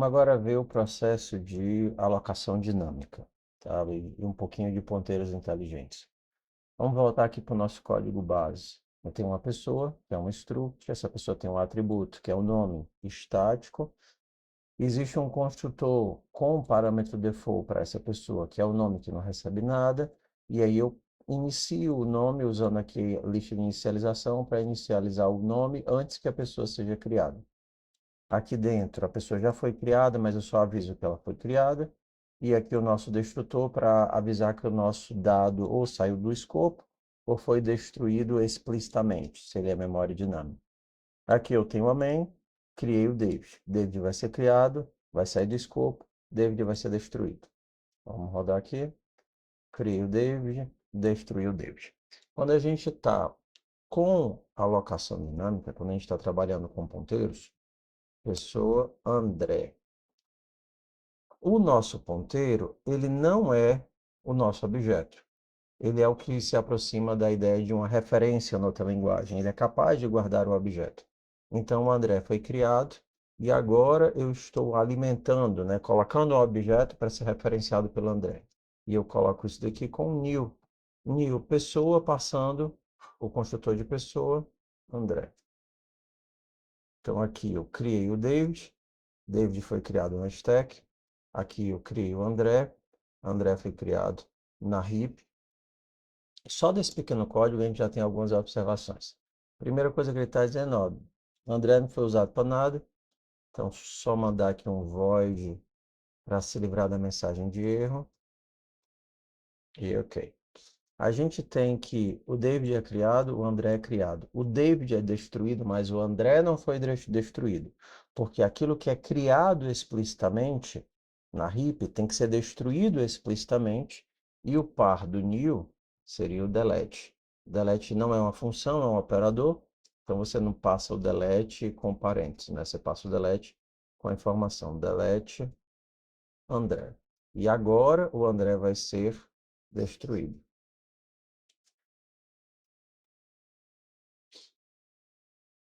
Vamos agora ver o processo de alocação dinâmica, tá? E um pouquinho de ponteiros inteligentes. Vamos voltar aqui para o nosso código base. Eu tenho uma pessoa, que é um struct, essa pessoa tem um atributo, que é o nome estático. Existe um construtor com parâmetro default para essa pessoa, que é o nome que não recebe nada, e aí eu inicio o nome usando aqui a lista de inicialização para inicializar o nome antes que a pessoa seja criada. Aqui dentro a pessoa já foi criada, mas eu só aviso que ela foi criada. E aqui o nosso destrutor para avisar que o nosso dado ou saiu do escopo ou foi destruído explicitamente, seria a memória dinâmica. Aqui eu tenho a main, criei o David. David vai ser criado, vai sair do escopo, David vai ser destruído. Vamos rodar aqui. Criei o David, destruí o David. Quando a gente está com alocação dinâmica, quando a gente está trabalhando com ponteiros, pessoa André. O nosso ponteiro, ele não é o nosso objeto. Ele é o que se aproxima da ideia de uma referência na outra linguagem. Ele é capaz de guardar o objeto. Então, o André foi criado e agora eu estou alimentando, né, colocando um objeto para ser referenciado pelo André. E eu coloco isso daqui com new. New, pessoa passando o construtor de pessoa, André. Então, aqui eu criei o David. David foi criado na stack. Aqui eu criei o André. André foi criado na heap. Só desse pequeno código a gente já tem algumas observações. Primeira coisa que ele está dizendo, ó, André não foi usado para nada. Então, só mandar aqui um void para se livrar da mensagem de erro. E ok. A gente tem que o David é criado, o André é criado. O David é destruído, mas o André não foi destruído. Porque aquilo que é criado explicitamente na heap tem que ser destruído explicitamente. E o par do new seria o delete. Delete não é uma função, é um operador. Então você não passa o delete com parênteses, né? Você passa o delete com a informação delete André. E agora o André vai ser destruído.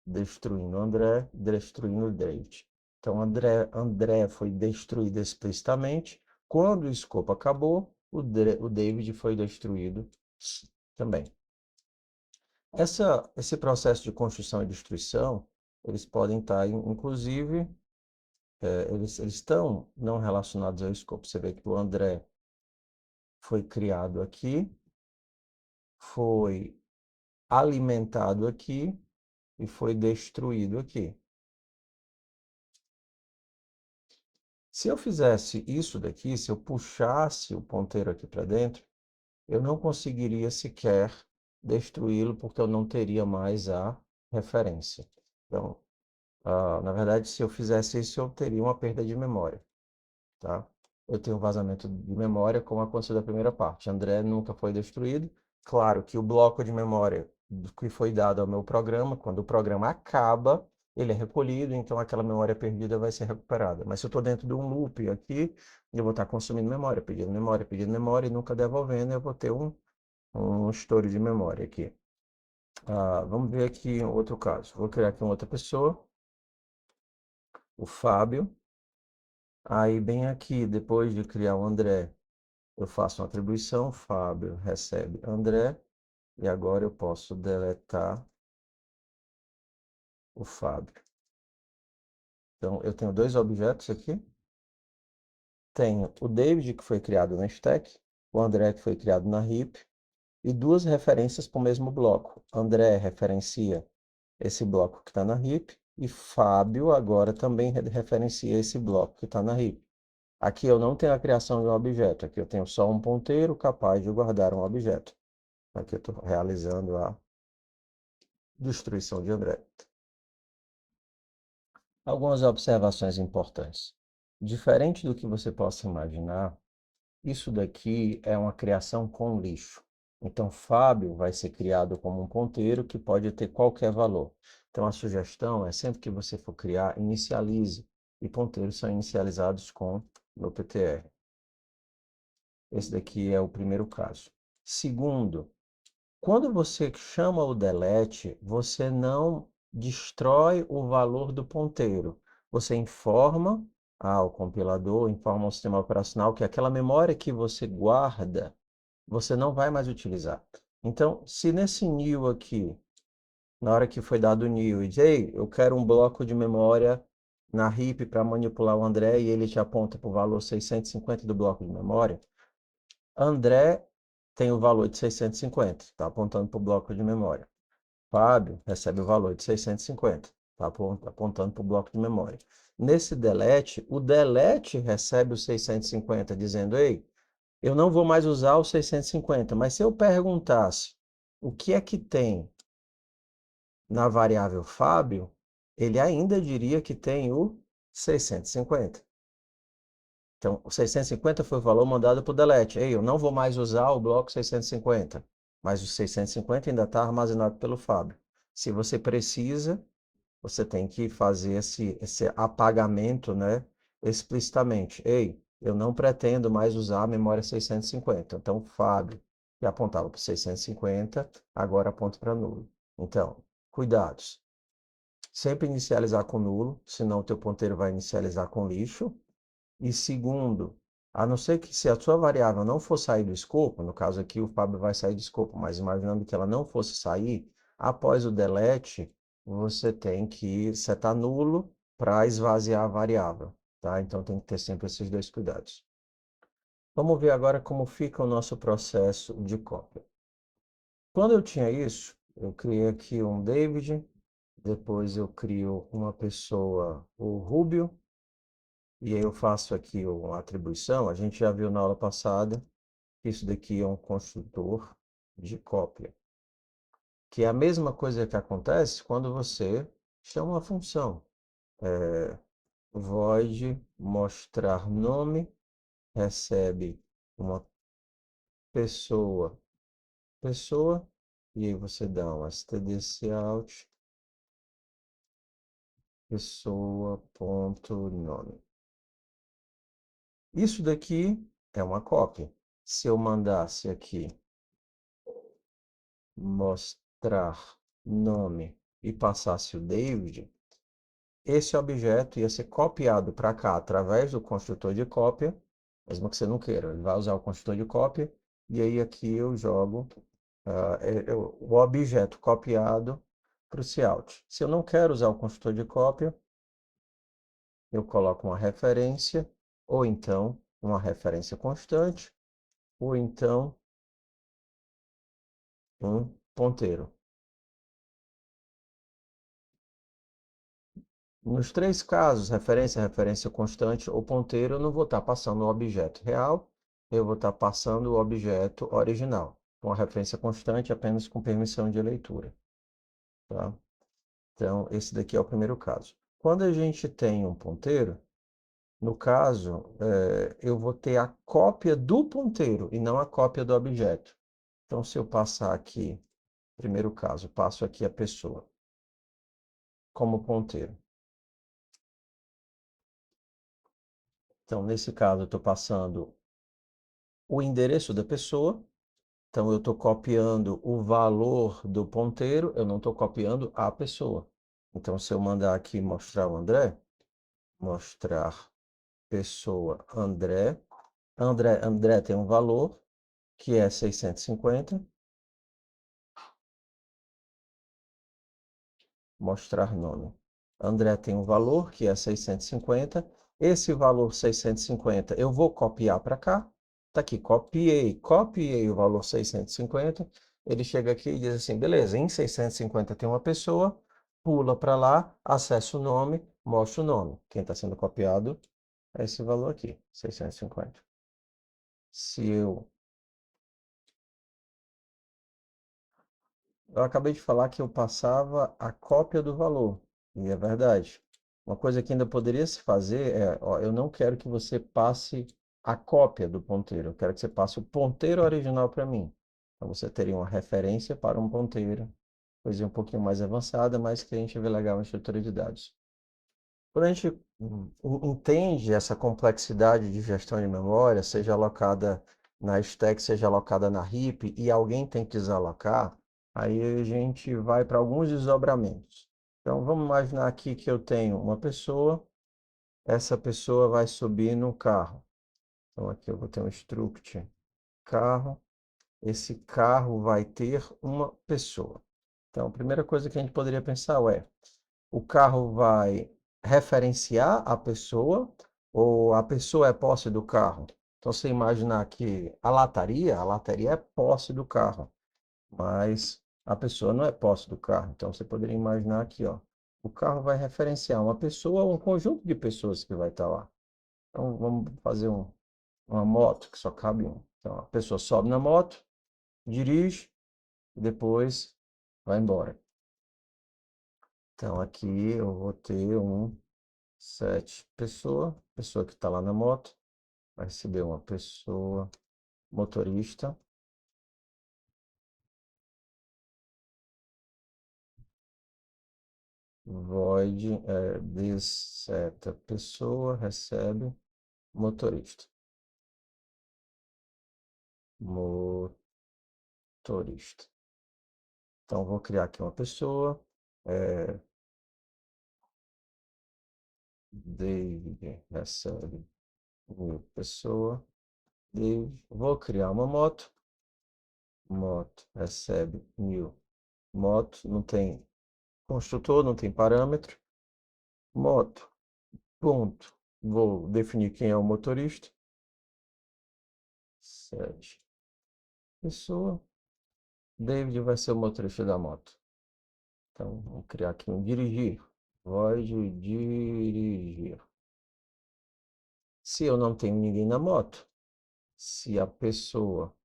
Destruindo André, destruindo David. Então, André foi destruído explicitamente. Quando o escopo acabou, o David foi destruído também. Esse processo de construção e destruição, eles podem estar, inclusive, eles estão não relacionados ao escopo. Você vê que o André foi criado aqui, foi alimentado aqui e foi destruído aqui. Se eu fizesse isso daqui, se eu puxasse o ponteiro aqui para dentro, eu não conseguiria sequer destruí-lo, porque eu não teria mais a referência. Então, na verdade, se eu fizesse isso, eu teria uma perda de memória, tá? Eu tenho um vazamento de memória, como aconteceu da primeira parte. André nunca foi destruído. Claro que o bloco de memória que foi dado ao meu programa, quando o programa acaba, ele é recolhido, então aquela memória perdida vai ser recuperada. Mas se eu estou dentro de um loop aqui, eu vou estar consumindo pedindo memória e nunca devolvendo, eu vou ter um estouro de memória aqui. Vamos ver aqui outro caso. Vou criar aqui uma outra pessoa, o Fábio. Aí, bem aqui, depois de criar o André, eu faço uma atribuição, Fábio recebe André, e agora eu posso deletar o Fábio. Então, eu tenho dois objetos aqui. Tenho o David, que foi criado na stack, o André, que foi criado na heap, e duas referências para o mesmo bloco. André referencia esse bloco que está na heap, e Fábio agora também referencia esse bloco que está na heap. Aqui eu não tenho a criação de um objeto, aqui eu tenho só um ponteiro capaz de guardar um objeto. Aqui eu estou realizando a destruição de André. Algumas observações importantes. Diferente do que você possa imaginar, isso daqui é uma criação com lixo. Então, Fábio vai ser criado como um ponteiro que pode ter qualquer valor. Então, a sugestão é sempre que você for criar, inicialize. E ponteiros são inicializados com no PTR. Esse daqui é o primeiro caso. Segundo, quando você chama o delete, você não destrói o valor do ponteiro. Você informa O compilador informa ao sistema operacional que aquela memória que você guarda, você não vai mais utilizar. Então, se nesse new aqui, na hora que foi dado o new, e diz, ei, eu quero um bloco de memória na heap para manipular o André, e ele te aponta para o valor 650 do bloco de memória, André tem o valor de 650, está apontando para o bloco de memória. Fábio recebe o valor de 650, está apontando para o bloco de memória. Nesse delete, o delete recebe o 650, dizendo, ei, eu não vou mais usar o 650, mas se eu perguntasse o que é que tem na variável Fábio, ele ainda diria que tem o 650. Então, o 650 foi o valor mandado para o delete. Ei, eu não vou mais usar o bloco 650, mas o 650 ainda está armazenado pelo Fábio. Se você precisa, você tem que fazer esse apagamento, né, explicitamente. Ei, eu não pretendo mais usar a memória 650. Então, Fábio, que apontava para 650, agora aponta para nulo. Então, cuidados. Sempre inicializar com nulo, senão o teu ponteiro vai inicializar com lixo. E segundo, a não ser que se a sua variável não for sair do escopo, no caso aqui o Fábio vai sair do escopo, mas imaginando que ela não fosse sair, após o delete, você tem que setar nulo para esvaziar a variável, tá? Então tem que ter sempre esses dois cuidados. Vamos ver agora como fica o nosso processo de cópia. Quando eu tinha isso, eu criei aqui um David, depois eu crio uma pessoa, o Rubio, e aí eu faço aqui uma atribuição. A gente já viu na aula passada que isso daqui é um construtor de cópia, que é a mesma coisa que acontece quando você chama uma função. Void mostrar nome, recebe uma pessoa, pessoa, e aí você dá um stdcout, pessoa.nome. Isso daqui é uma cópia. Se eu mandasse aqui mostrar nome e passasse o David, esse objeto ia ser copiado para cá através do construtor de cópia, mesmo que você não queira, ele vai usar o construtor de cópia, e aí aqui eu jogo o objeto copiado para o Cout. Se eu não quero usar o construtor de cópia, eu coloco uma referência, ou então uma referência constante, ou então um ponteiro. Nos três casos, referência, referência constante ou ponteiro, eu não vou estar passando o objeto real, eu vou estar passando o objeto original. Com a referência constante apenas com permissão de leitura. Tá? Então, esse daqui é o primeiro caso. Quando a gente tem um ponteiro, no caso, eu vou ter a cópia do ponteiro e não a cópia do objeto. Então, se eu passar aqui, primeiro caso, passo aqui a pessoa como ponteiro. Então, nesse caso, eu estou passando o endereço da pessoa. Então, eu estou copiando o valor do ponteiro, eu não estou copiando a pessoa. Então, se eu mandar aqui mostrar o André, mostrar pessoa André, André tem um valor que é 650, mostrar nome. André tem um valor que é 650. Esse valor 650 eu vou copiar para cá. Está aqui, copiei o valor 650. Ele chega aqui e diz assim, beleza, em 650 tem uma pessoa, pula para lá, acessa o nome, mostra o nome. Quem está sendo copiado é esse valor aqui, 650. Se eu acabei de falar que eu passava a cópia do valor, e é verdade. Uma coisa que ainda poderia se fazer é, ó, eu não quero que você passe a cópia do ponteiro, eu quero que você passe o ponteiro original para mim. Então você teria uma referência para um ponteiro, coisa um pouquinho mais avançada, mas que a gente vê legal em estrutura de dados. Quando a gente entende essa complexidade de gestão de memória, seja alocada na stack, seja alocada na heap, e alguém tem que desalocar, aí a gente vai para alguns desdobramentos. Então, vamos imaginar aqui que eu tenho uma pessoa, essa pessoa vai subir no carro. Então aqui eu vou ter um struct carro. Esse carro vai ter uma pessoa. Então, a primeira coisa que a gente poderia pensar é: o carro vai referenciar a pessoa ou a pessoa é posse do carro? Então, você imaginar que a lataria é posse do carro, mas a pessoa não é posse do carro. Então, você poderia imaginar aqui, ó, o carro vai referenciar uma pessoa ou um conjunto de pessoas que vai estar lá. Então, vamos fazer uma moto que só cabe um. Então, a pessoa sobe na moto, dirige, e depois vai embora. Então, aqui eu vou ter um set pessoa que está lá na moto, vai receber uma pessoa motorista, void desseta pessoa recebe motorista. Motorista. Então, vou criar aqui uma pessoa, é, David recebe uma pessoa, David, vou criar uma moto recebe mil. Moto não tem construtor, não tem parâmetro. Moto, ponto. Vou definir quem é o motorista. 7. Pessoa. David vai ser o motorista da moto. Então, vou criar aqui um dirigir. Void dirigir. Se eu não tenho ninguém na moto, se a pessoa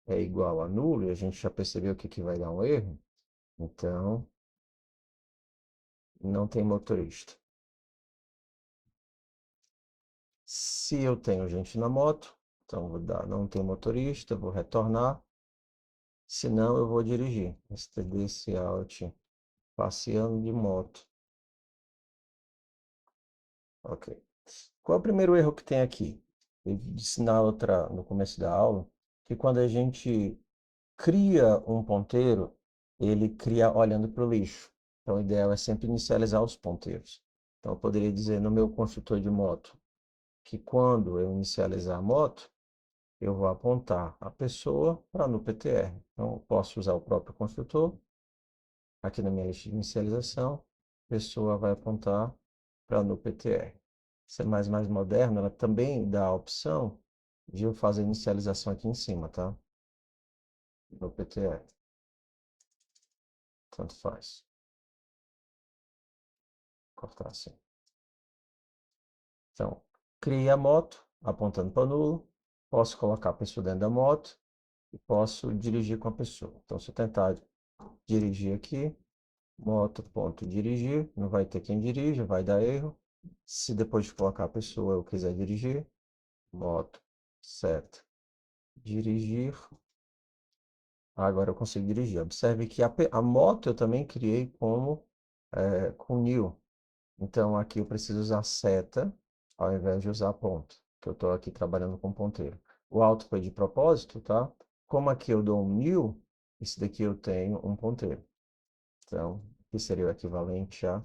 é igual a nulo, e a gente já percebeu que vai dar um erro, então não tem motorista. Se eu tenho gente na moto, então vou dar não tem motorista, vou retornar. Se não, eu vou dirigir. std out passeando de moto. Ok. Qual é o primeiro erro que tem aqui? Eu disse no começo da aula que quando a gente cria um ponteiro, ele cria olhando para o lixo. Então, o ideal é sempre inicializar os ponteiros. Então, eu poderia dizer no meu construtor de moto que quando eu inicializar a moto, eu vou apontar a pessoa para no PTR. Então, eu posso usar o próprio construtor. Aqui na minha lista de inicialização, a pessoa vai apontar para no PTR. C++ moderno, ela também dá a opção de eu fazer inicialização aqui em cima, tá? No PTR. Tanto faz. Cortar assim. Então, criei a moto, apontando para nulo. Posso colocar a pessoa dentro da moto e posso dirigir com a pessoa. Então, se eu tentar dirigir aqui, moto.dirigir, não vai ter quem dirija, vai dar erro. Se depois de colocar a pessoa eu quiser dirigir, moto, seta, dirigir. Agora eu consigo dirigir. Observe que a moto eu também criei com new. Então aqui eu preciso usar seta ao invés de usar ponto, que eu estou aqui trabalhando com ponteiro. O auto foi de propósito, tá? Como aqui eu dou um new, esse daqui eu tenho um ponteiro. Então, aqui seria o equivalente a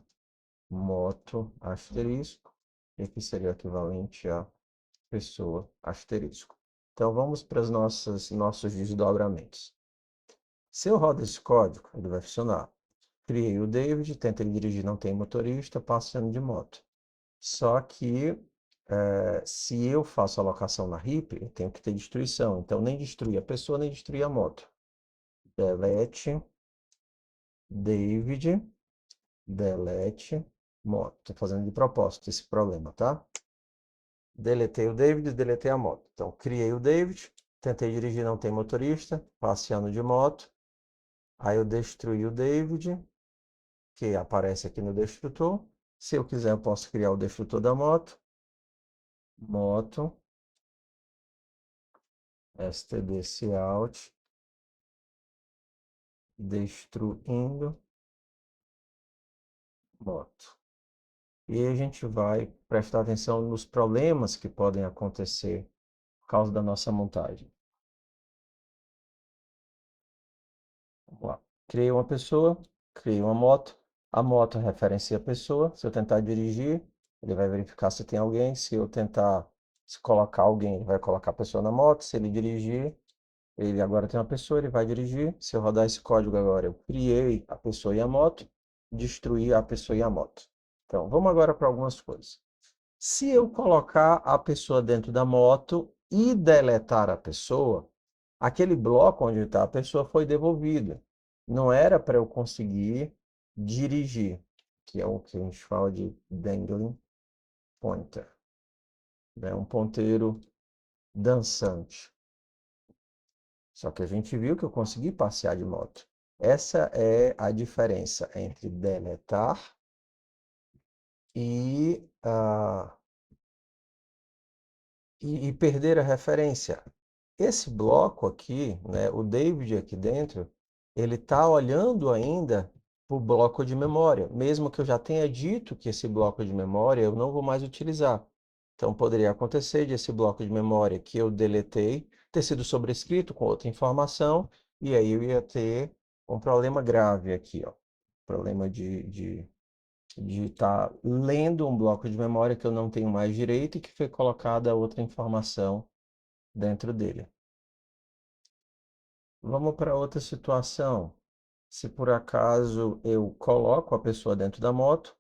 moto asterisco, e aqui seria o equivalente a pessoa asterisco. Então, vamos para os nossos desdobramentos. Se eu rodo esse código, ele vai funcionar. Criei o David, tentei dirigir, não tem motorista, passeando de moto. Só que, se eu faço alocação na RIP, eu tenho que ter destruição. Então, nem destruir a pessoa, nem destruir a moto. Delete, David, delete, moto. Estou fazendo de propósito esse problema, tá? Deletei o David, deletei a moto. Então, criei o David, tentei dirigir, não tem motorista, passeando de moto. Aí eu destruí o David, que aparece aqui no destrutor. Se eu quiser, eu posso criar o destrutor da moto. Moto, stdcout, destruindo moto. E aí a gente vai prestar atenção nos problemas que podem acontecer por causa da nossa montagem. Vamos lá. Criei uma pessoa, criei uma moto. A moto referencia a pessoa. Se eu tentar dirigir, Ele vai verificar se tem alguém. Se eu tentar se colocar alguém, ele vai colocar a pessoa na moto. Se ele dirigir, ele agora tem uma pessoa, ele vai dirigir. Se eu rodar esse código agora, eu criei a pessoa e a moto, destruí a pessoa e a moto. Então, vamos agora para algumas coisas. Se eu colocar a pessoa dentro da moto e deletar a pessoa, aquele bloco onde está a pessoa foi devolvido. Não era para eu conseguir dirigir, que é o que a gente fala de dangling pointer, né? Um ponteiro dançante. Só que a gente viu que eu consegui passear de moto. Essa é a diferença entre deletar e, e perder a referência. Esse bloco aqui, né, o David aqui dentro, ele está olhando ainda para o bloco de memória, mesmo que eu já tenha dito que esse bloco de memória eu não vou mais utilizar. Então, poderia acontecer de esse bloco de memória que eu deletei ter sido sobrescrito com outra informação, e aí eu ia ter um problema grave aqui, ó. Problema de estar lendo um bloco de memória que eu não tenho mais direito e que foi colocada outra informação dentro dele. Vamos para outra situação. Se por acaso eu coloco a pessoa dentro da moto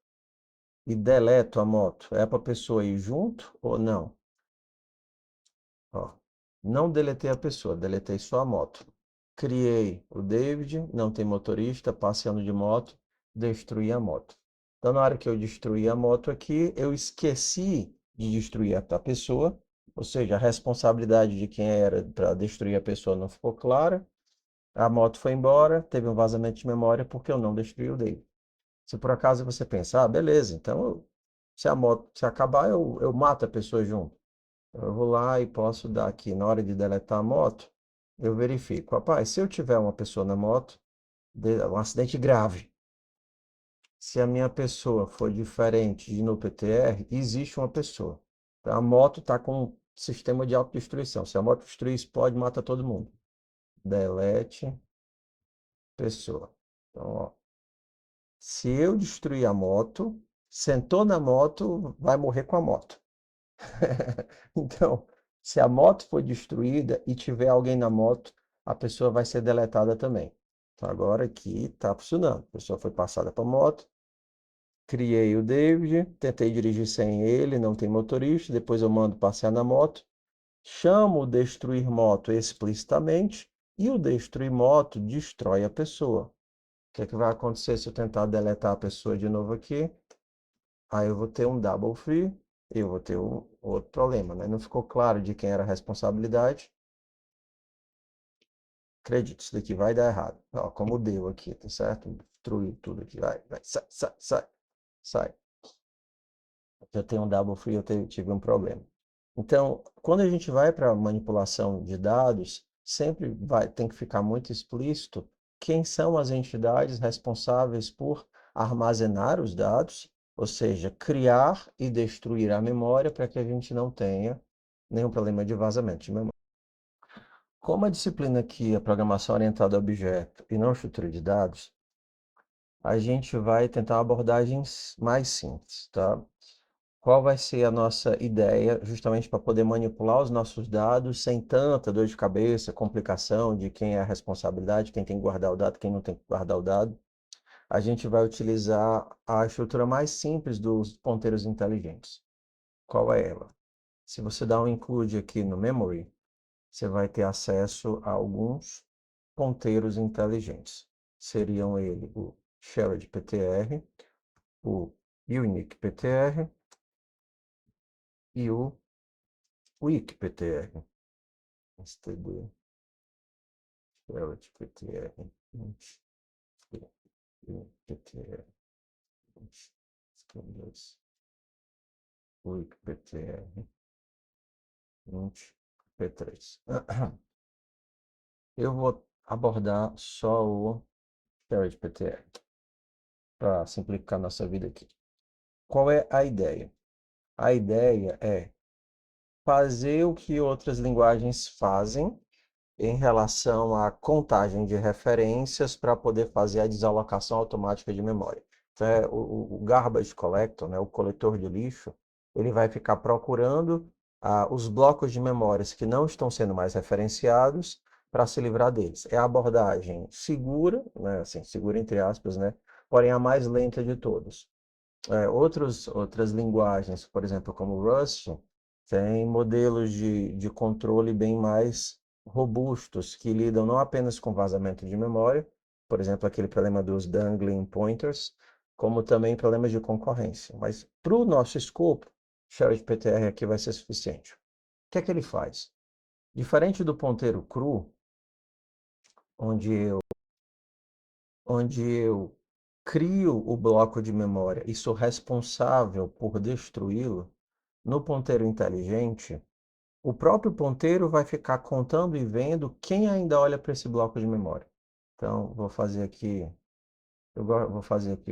e deleto a moto, é para a pessoa ir junto ou não? Ó, não deletei a pessoa, deletei só a moto. Criei o David, não tem motorista, passeando de moto, destruí a moto. Então, na hora que eu destruí a moto aqui, eu esqueci de destruir a pessoa, ou seja, a responsabilidade de quem era para destruir a pessoa não ficou clara. A moto foi embora, teve um vazamento de memória porque eu não destruí o David. Se por acaso você pensar, beleza, então se a moto se acabar, eu mato a pessoa junto. Eu vou lá e posso dar aqui, na hora de deletar a moto, eu verifico. Rapaz, se eu tiver uma pessoa na moto, um acidente grave, se a minha pessoa for diferente de no PTR, existe uma pessoa. A moto está com um sistema de autodestruição. Se a moto destruir, explode, mata todo mundo. Delete pessoa. Então, ó, se eu destruir a moto, sentou na moto, vai morrer com a moto. Então, se a moto for destruída e tiver alguém na moto, a pessoa vai ser deletada também. Então, agora aqui está funcionando. A pessoa foi passada para a moto, criei o David, tentei dirigir sem ele, não tem motorista, depois eu mando passear na moto, chamo o destruir moto explicitamente e o destruir moto destrói a pessoa. O que é que vai acontecer se eu tentar deletar a pessoa de novo aqui? Aí eu vou ter um double free, eu vou ter um outro problema, né? Não ficou claro de quem era a responsabilidade. Acredito, isso daqui vai dar errado. Ó, como deu aqui, tá certo? Destruiu tudo aqui. Vai, sai, sai, sai, sai. Eu tenho um double free, tive um problema. Então, quando a gente vai para manipulação de dados, sempre tem que ficar muito explícito quem são as entidades responsáveis por armazenar os dados, ou seja, criar e destruir a memória para que a gente não tenha nenhum problema de vazamento de memória. Como a disciplina aqui é programação orientada a objeto e não estrutura de dados, a gente vai tentar abordagens mais simples, tá? Qual vai ser a nossa ideia, justamente para poder manipular os nossos dados sem tanta dor de cabeça, complicação de quem é a responsabilidade, quem tem que guardar o dado, quem não tem que guardar o dado. A gente vai utilizar a estrutura mais simples dos ponteiros inteligentes. Qual é ela? Se você dá um include aqui no memory, você vai ter acesso a alguns ponteiros inteligentes. Seriam ele o shared PTR, o unique PTR e o weak PTR. std shared PTR, PTR, weak PTR, P3. Eu vou abordar só o shared PTR para simplificar nossa vida aqui. Qual é a ideia? A ideia é fazer o que outras linguagens fazem em relação à contagem de referências para poder fazer a desalocação automática de memória. O garbage collector, né, o coletor de lixo, ele vai ficar procurando os blocos de memórias que não estão sendo mais referenciados para se livrar deles. É a abordagem segura, né, assim, segura entre aspas, né, porém a mais lenta de todas. Outras linguagens, por exemplo, como o Rust, tem modelos de controle bem mais robustos, que lidam não apenas com vazamento de memória, por exemplo, aquele problema dos dangling pointers, como também problemas de concorrência. Mas para o nosso escopo, Shared PTR aqui vai ser suficiente. O que é que ele faz? Diferente do ponteiro cru, onde eu crio o bloco de memória e sou responsável por destruí-lo, no ponteiro inteligente, o próprio ponteiro vai ficar contando e vendo quem ainda olha para esse bloco de memória. Então, vou fazer aqui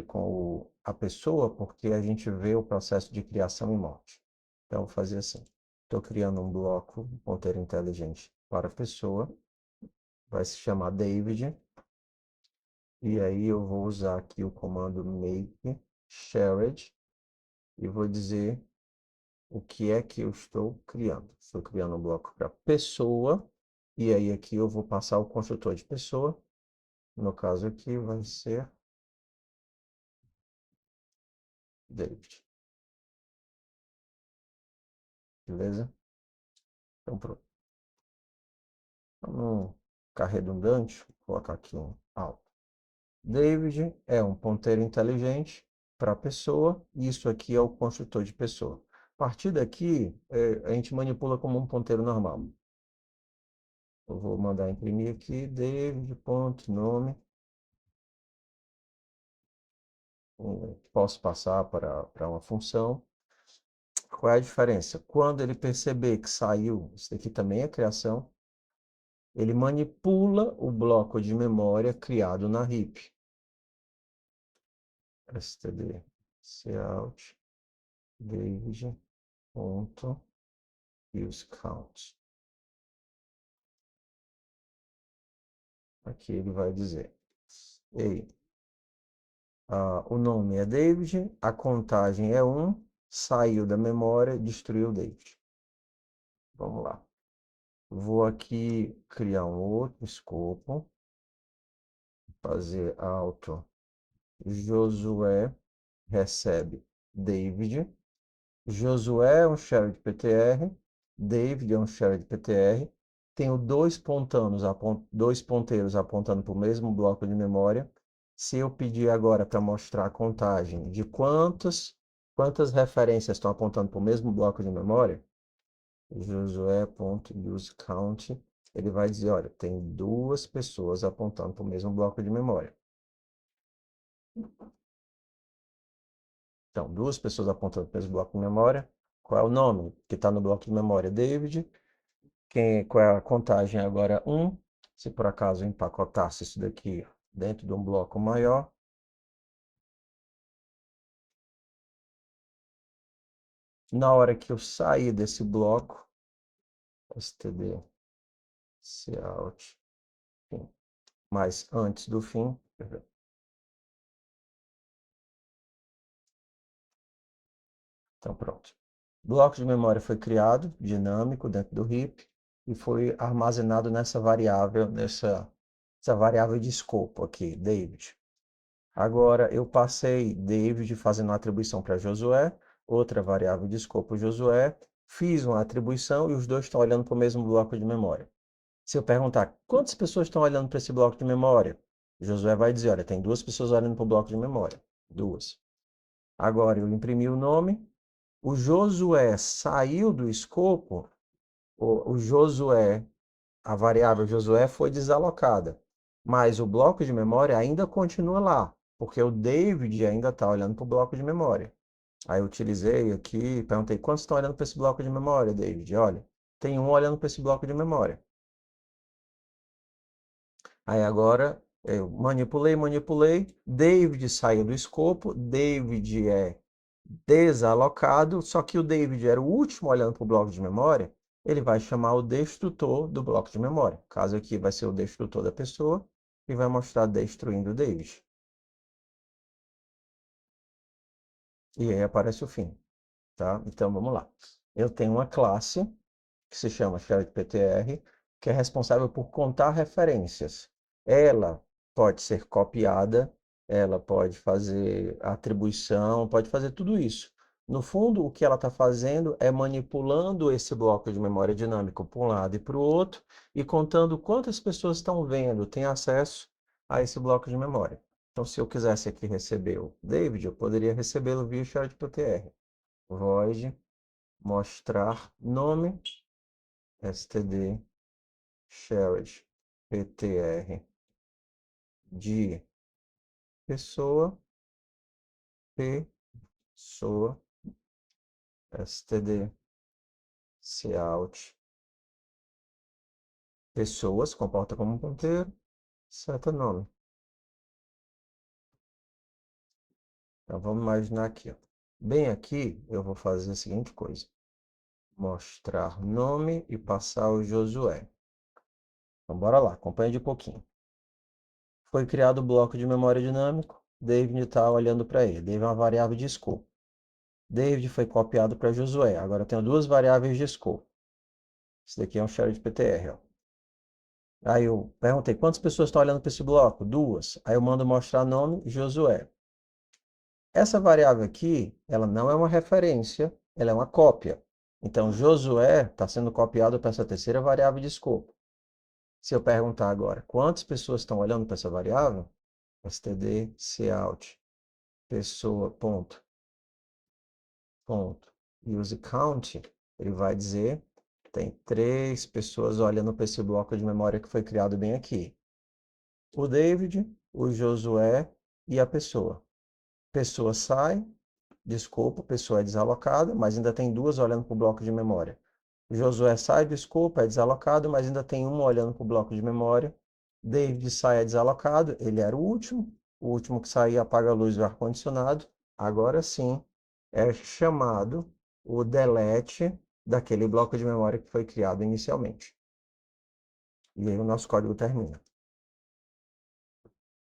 com a pessoa, porque a gente vê o processo de criação e morte. Então, vou fazer assim. Estou criando um bloco, um ponteiro inteligente para a pessoa, vai se chamar David, e aí eu vou usar aqui o comando make shared e vou dizer o que é que eu estou criando. Estou criando um bloco para pessoa, e aí aqui eu vou passar o construtor de pessoa. No caso aqui vai ser David. Beleza? Então pronto. Para não ficar redundante, vou colocar aqui um alto. David é um ponteiro inteligente para pessoa, e isso aqui é o construtor de pessoa. A partir daqui, a gente manipula como um ponteiro normal. Eu vou mandar imprimir aqui, David.nome. Posso passar para uma função. Qual é a diferença? Quando ele perceber que saiu, isso daqui também é criação, ele manipula o bloco de memória criado na heap. std cout david.useCount. Aqui ele vai dizer, ei, o nome é David, a contagem é 1, saiu da memória, destruiu o David. Vamos lá. Vou aqui criar um outro escopo, fazer auto Josué recebe David. Josué é um shared PTR, David é um shared PTR. Tenho dois ponteiros apontando para o mesmo bloco de memória. Se eu pedir agora para mostrar a contagem de quantas referências estão apontando para o mesmo bloco de memória, josué.useCount, ele vai dizer, olha, tem 2 pessoas apontando para o mesmo bloco de memória. Então, 2 pessoas apontando para o mesmo bloco de memória. Qual é o nome que está no bloco de memória? David. Qual é a contagem agora? 1. Se por acaso eu empacotasse isso daqui dentro de um bloco maior, na hora que eu sair desse bloco, std cout, mas antes do fim, então pronto. O bloco de memória foi criado, dinâmico, dentro do heap, e foi armazenado nessa variável de escopo aqui, David. Agora, eu passei David fazendo uma atribuição para Josué, outra variável de escopo Josué, fiz uma atribuição e os dois estão olhando para o mesmo bloco de memória. Se eu perguntar quantas pessoas estão olhando para esse bloco de memória, Josué vai dizer, olha, tem 2 pessoas olhando para o bloco de memória. 2. Agora, eu imprimi o nome, o Josué saiu do escopo, o Josué, a variável Josué foi desalocada, mas o bloco de memória ainda continua lá, porque o David ainda está olhando para o bloco de memória. Aí eu utilizei aqui, perguntei, quantos estão olhando para esse bloco de memória, David? Olha, tem um olhando para esse bloco de memória. Aí agora eu manipulei, David saiu do escopo, David é desalocado, só que o David era o último olhando para o bloco de memória, ele vai chamar o destrutor do bloco de memória. No caso aqui vai ser o destrutor da pessoa e vai mostrar destruindo o David. e aí aparece o fim, tá? Então vamos lá. Eu tenho uma classe que se chama sharedPTR, que é responsável por contar referências. Ela pode ser copiada, ela pode fazer atribuição, pode fazer tudo isso. No fundo, o que ela está fazendo é manipulando esse bloco de memória dinâmico para um lado e para o outro e contando quantas pessoas estão vendo, têm acesso a esse bloco de memória. Então, se eu quisesse aqui receber o David, eu poderia recebê-lo via sharedPTR. Void mostrar nome std shared ptr de pessoa, pessoa, std cout pessoas, comporta como um ponteiro, seta nome. Então vamos imaginar aqui, ó. Bem aqui eu vou fazer a seguinte coisa: mostrar nome e passar o Josué. Então bora lá, acompanha de pouquinho. Foi criado o bloco de memória dinâmico, David está olhando para ele. David é uma variável de scope. David foi copiado para Josué. Agora eu tenho duas variáveis de scope. Isso daqui é um shared PTR, ó. Aí eu perguntei, quantas pessoas estão olhando para esse bloco? Duas. Aí eu mando mostrar nome, Josué. Essa variável aqui, ela não é uma referência, ela é uma cópia. Então, Josué está sendo copiado para essa terceira variável de escopo. Se eu perguntar agora, quantas pessoas estão olhando para essa variável? std cout pessoa, ponto, ponto, use count, ele vai dizer, tem 3 pessoas olhando para esse bloco de memória que foi criado bem aqui. O David, o Josué e a pessoa. Pessoa sai, desculpa, pessoa é desalocada, mas ainda tem duas olhando para o bloco de memória. O Josué sai, desculpa, é desalocado, mas ainda tem uma olhando para o bloco de memória. David sai, é desalocado, ele era o último que saía apaga a luz do ar-condicionado. Agora sim, é chamado o delete daquele bloco de memória que foi criado inicialmente. E aí o nosso código termina.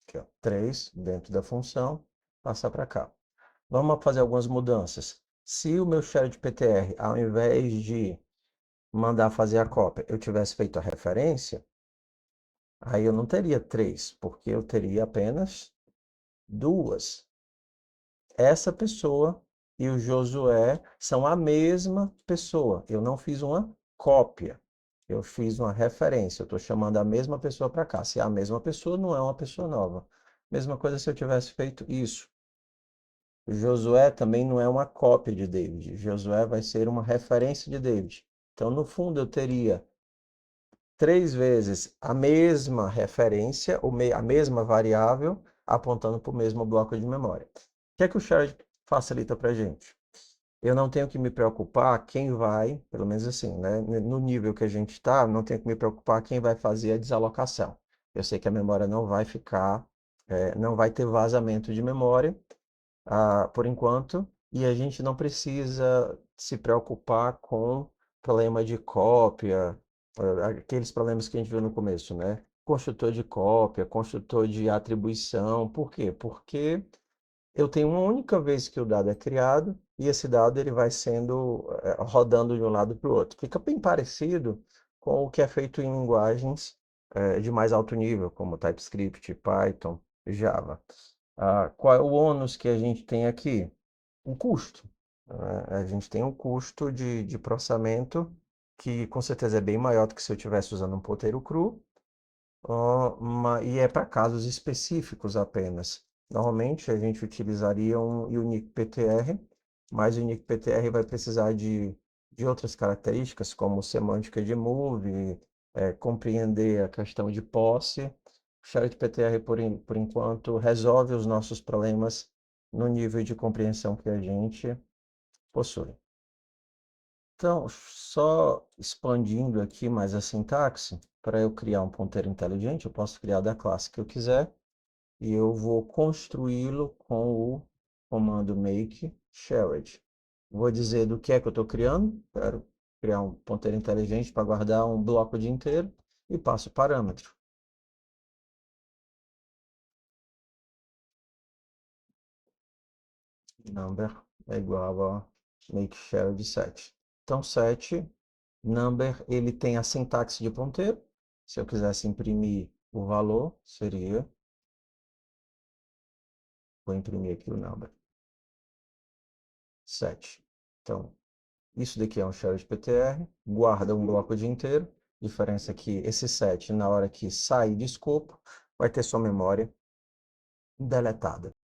Aqui, ó, 3 dentro da função, passar para cá. Vamos fazer algumas mudanças. Se o meu shared PTR, ao invés de mandar fazer a cópia, eu tivesse feito a referência, aí eu não teria 3, porque eu teria apenas 2. Essa pessoa e o Josué são a mesma pessoa. Eu não fiz uma cópia, eu fiz uma referência. Eu estou chamando a mesma pessoa para cá. Se é a mesma pessoa, não é uma pessoa nova. Mesma coisa se eu tivesse feito isso. Josué também não é uma cópia de David. Josué vai ser uma referência de David. Então, no fundo, eu teria 3 vezes a mesma referência, a mesma variável, apontando para o mesmo bloco de memória. O que é que o shared facilita para a gente? Eu não tenho que me preocupar quem vai, pelo menos assim, né? No nível que a gente está, não tenho que me preocupar quem vai fazer a desalocação. Eu sei que a memória não vai ficar, não vai ter vazamento de memória, por enquanto, e a gente não precisa se preocupar com problema de cópia, aqueles problemas que a gente viu no começo, né? Construtor de cópia, construtor de atribuição. Por quê? Porque eu tenho uma única vez que o dado é criado e esse dado ele vai sendo rodando de um lado para o outro. Fica bem parecido com o que é feito em linguagens de mais alto nível, como TypeScript, Python, Java. Qual é o ônus que a gente tem aqui? O custo. A gente tem um custo de processamento que com certeza é bem maior do que se eu estivesse usando um ponteiro cru, e é para casos específicos apenas. Normalmente a gente utilizaria um Unique PTR, mas o Unique PTR vai precisar de outras características, como semântica de move, compreender a questão de posse. O Shared PTR, por enquanto, resolve os nossos problemas no nível de compreensão que a gente possui. Então, só expandindo aqui mais a sintaxe, para eu criar um ponteiro inteligente, eu posso criar da classe que eu quiser e eu vou construí-lo com o comando make shared. Vou dizer do que é que eu estou criando, quero criar um ponteiro inteligente para guardar um bloco o dia inteiro e passo o parâmetro. Number é igual a make share de 7. Então, 7, number, ele tem a sintaxe de ponteiro. Se eu quisesse imprimir o valor, seria... Vou imprimir aqui o number. 7. Então, isso daqui é um share de PTR, guarda um bloco o dia inteiro. Diferença é que esse 7, na hora que sair de escopo, vai ter sua memória deletada.